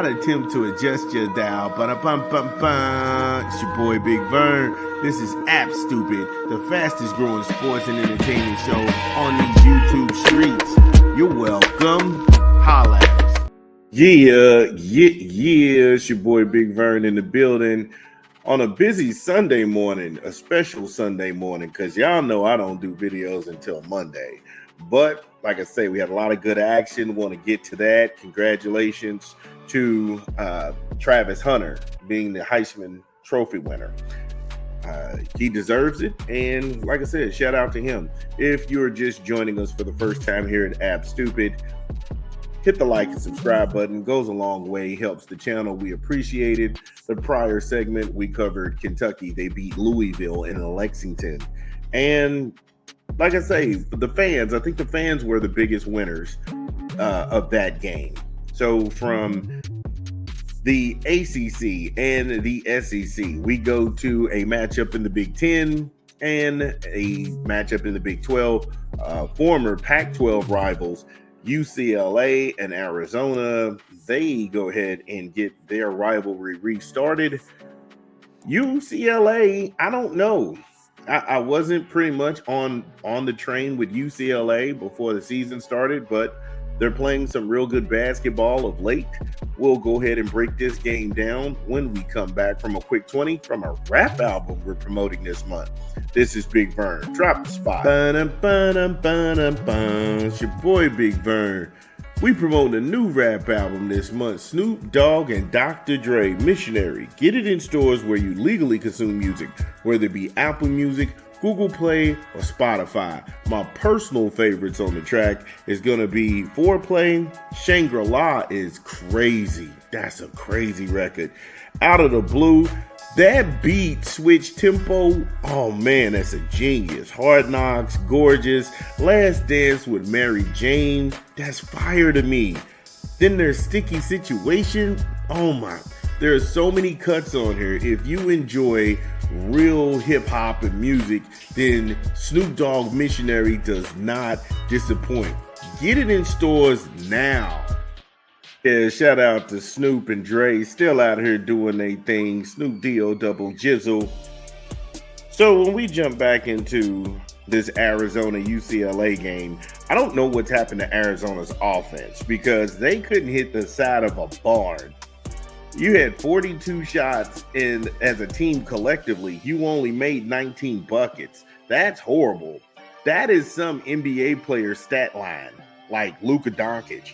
not attempt to adjust your dial. Ba-da-bum-bum-bum. It's your boy Big Vern. This is App Stupid, the fastest growing sports and entertainment show on these YouTube streets. You're welcome. Holla at us. Yeah. It's your boy Big Vern in the building on a busy Sunday morning, a special Sunday morning, because y'all know I don't do videos until Monday. But like I say, we had a lot of good action. Want to get to that. Congratulations to Travis Hunter being the Heisman Trophy winner. He deserves it. And like I said, shout out to him. If you're just joining us for the first time here at App Stupid, hit the like and subscribe button. Goes a long way, helps the channel. We appreciate it. The prior segment, we covered Kentucky. They beat Louisville in Lexington. And like I say, I think the fans were the biggest winners of that game. So from the ACC and the SEC, we go to a matchup in the Big Ten and a matchup in the Big 12. Former Pac-12 rivals, UCLA and Arizona, they go ahead and get their rivalry restarted. UCLA, I don't know. I wasn't pretty much on the train with UCLA before the season started, but they're playing some real good basketball of late. We'll go ahead and break this game down when we come back from a quick 20 from a rap album we're promoting this month. This is Big Vern. Drop the spot. It's your boy Big Vern. We promote a new rap album this month. Snoop Dogg and Dr. Dre, Missionary. Get it in stores where you legally consume music, whether it be Apple Music, Google Play, or Spotify. My personal favorites on the track is going to be Foreplay. Shangri-La is crazy. That's a crazy record. Out of the Blue. That beat switch tempo, oh man, that's a genius. Hard Knocks, Gorgeous, Last Dance with Mary Jane, that's fire to me. Then there's Sticky Situation, oh my, there are so many cuts on here. If you enjoy real hip hop and music, then Snoop Dogg Missionary does not disappoint. Get it in stores now. Yeah, shout out to Snoop and Dre, still out here doing their thing. Snoop D-O double jizzle. So when we jump back into this Arizona UCLA game, I don't know what's happened to Arizona's offense because they couldn't hit the side of a barn. You had 42 shots, and as a team collectively, you only made 19 buckets. That's horrible. That is some NBA player stat line, like Luka Doncic.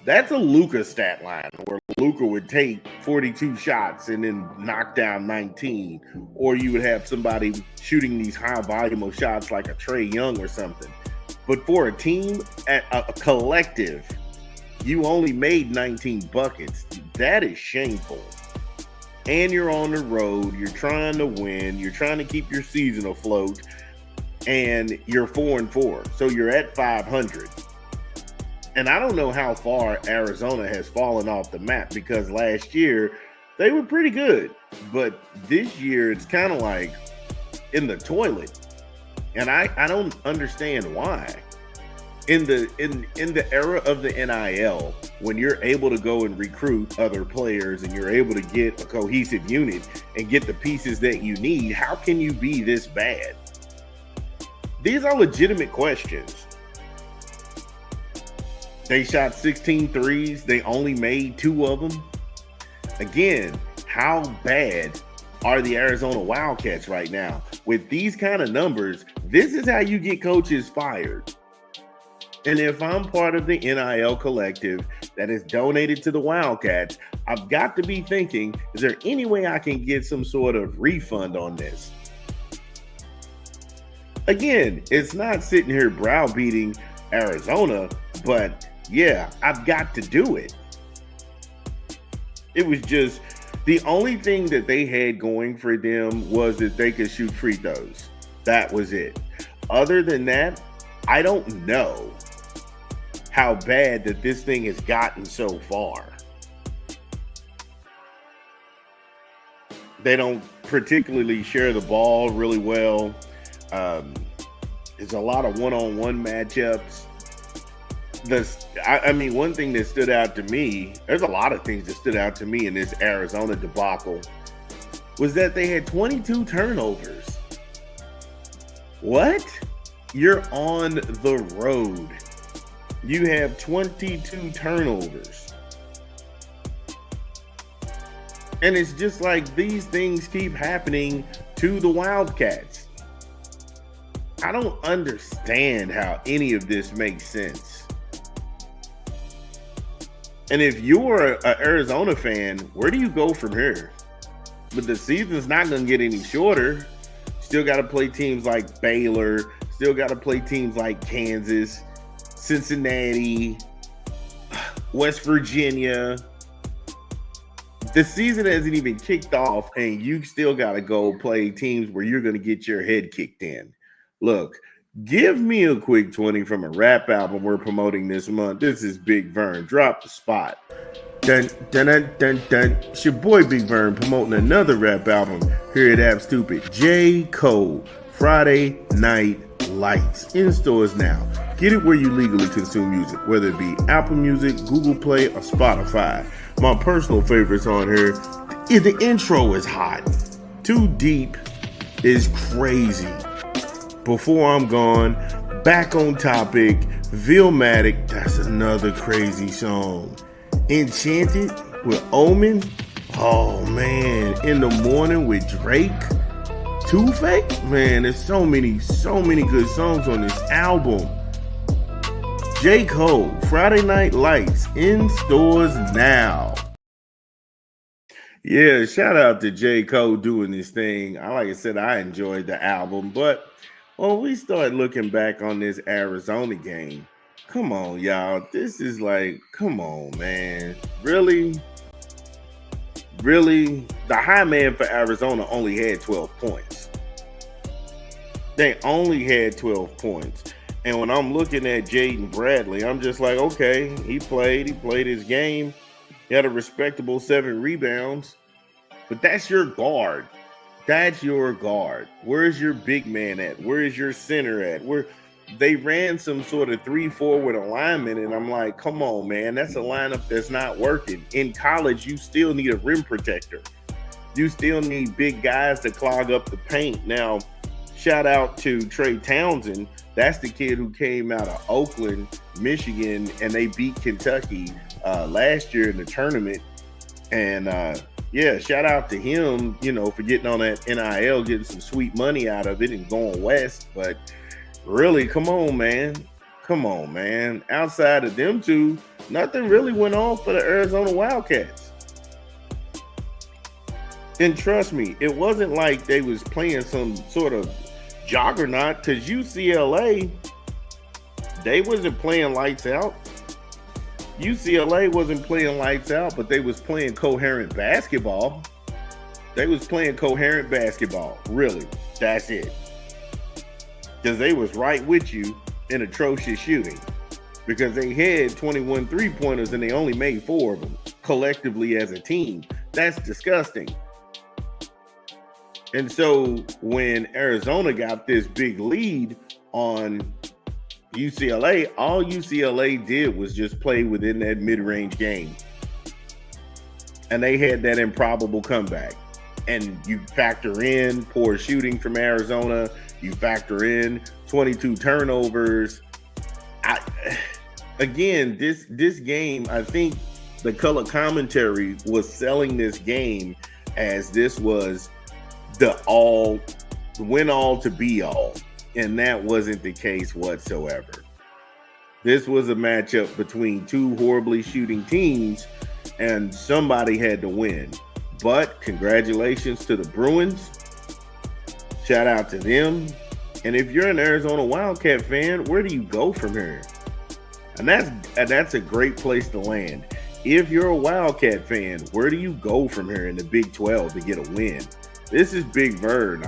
That's a Luka stat line where Luka would take 42 shots and then knock down 19. Or you would have somebody shooting these high volume of shots like a Trae Young or something. But for a team, a collective, you only made 19 buckets. That is shameful. And you're on the road. You're trying to win. You're trying to keep your season afloat. And you're 4-4. So you're at 500. And I don't know how far Arizona has fallen off the map because last year they were pretty good. But this year it's kind of like in the toilet. And I don't understand why. In the era of the NIL, when you're able to go and recruit other players and you're able to get a cohesive unit and get the pieces that you need, how can you be this bad? These are legitimate questions. They shot 16 threes. They only made 2 of them. Again, how bad are the Arizona Wildcats right now? With these kind of numbers, this is how you get coaches fired. And if I'm part of the NIL collective that is donated to the Wildcats, I've got to be thinking, is there any way I can get some sort of refund on this? Again, it's not sitting here browbeating Arizona, but yeah, I've got to do it. It was just the only thing that they had going for them was that they could shoot free throws. That was it. Other than that, I don't know how bad that this thing has gotten so far. They don't particularly share the ball really well. It's a lot of one-on-one matchups. I mean, one thing that stood out to me, there's a lot of things that stood out to me in this Arizona debacle, was that they had 22 turnovers. What? You're on the road. You have 22 turnovers. And it's just like these things keep happening to the Wildcats. I don't understand how any of this makes sense. And if you're an Arizona fan, where do you go from here? But the season's not going to get any shorter. Still got to play teams like Baylor. Still got to play teams like Kansas, Cincinnati, West Virginia. The season hasn't even kicked off, and you still got to go play teams where you're going to get your head kicked in. Look, give me a quick 20 from a rap album we're promoting this month. This is Big Vern. Drop the spot. Dun, dun, dun, dun, dun. It's your boy Big Vern promoting another rap album here at App Stupid. J. Cole, Friday Night Lights. In stores now. Get it where you legally consume music, whether it be Apple Music, Google Play, or Spotify. My personal favorites on here is the intro is hot. Too Deep is crazy. Before I'm Gone, Back on Topic, Vilmatic, that's another crazy song. Enchanted with Omen, oh man. In the Morning with Drake, Two-Face, man, there's so many good songs on this album. J. Cole, Friday Night Lights, in stores now. Yeah, shout out to J. Cole doing this thing. Like I said, I enjoyed the album, but when we start looking back on this Arizona game, come on, y'all. This is like, come on, man. Really? Really? The high man for Arizona only had 12 points. They only had 12 points. And when I'm looking at Jaden Bradley, I'm just like, okay, he played his game. He had a respectable 7 rebounds. But that's your guard. That's your guard. Where's your big man at? Where is your center at? They ran some sort of 3-4 alignment, and I'm like, come on, man. That's a lineup that's not working. In college, you still need a rim protector. You still need big guys to clog up the paint. Now, shout out to Trey Townsend. That's the kid who came out of Oakland, Michigan, and they beat Kentucky last year in the tournament. And yeah, shout out to him, for getting on that NIL, getting some sweet money out of it and going west. But really, come on, man. Come on, man. Outside of them two, nothing really went on for the Arizona Wildcats. And trust me, it wasn't like they was playing some sort of juggernaut, because UCLA, they wasn't playing lights out. UCLA wasn't playing lights out, but they was playing coherent basketball. Really. That's it. Because they was right with you in atrocious shooting. Because they had 21 3-pointers and they only made 4 of them collectively as a team. That's disgusting. And so when Arizona got this big lead on UCLA, all UCLA did was just play within that mid-range game. And they had that improbable comeback. And you factor in poor shooting from Arizona, you factor in 22 turnovers. Again, this game, I think the color commentary was selling this game as this was the win all to be all. And that wasn't the case whatsoever. This was a matchup between two horribly shooting teams, and somebody had to win. But congratulations to the Bruins. Shout out to them. And if you're an Arizona Wildcat fan, where do you go from here? And that's a great place to land. If you're a Wildcat fan, where do you go from here in the Big 12 to get a win? This is Big Vern.